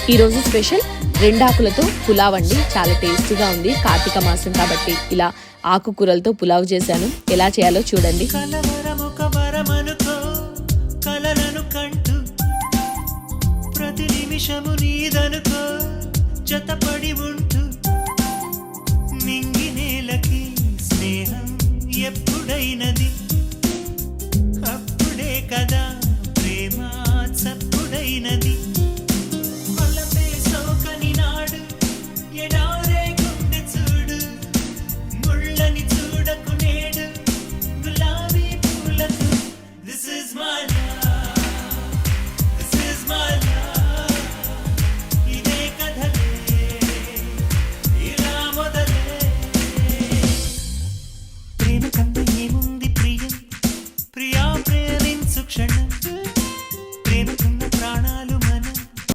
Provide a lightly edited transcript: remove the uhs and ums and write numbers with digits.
ఈరోజు స్పెషల్ రెండాకులతో పులావ్ అండి. చాలా టేస్టీగా ఉంది. కార్తీక మాసం కాబట్టి ఇలా ఆకుకూరలతో పులావ్ చేశాను. ఎలా చేయాలో చూడండి. ప్రతి నిమిషము నీదనుకో జతపడి ఉంటూ నింగి నేలకి స్నేహం ఎప్పుడైనది అప్పుడే కదా ప్రేమ చప్పుడైనది.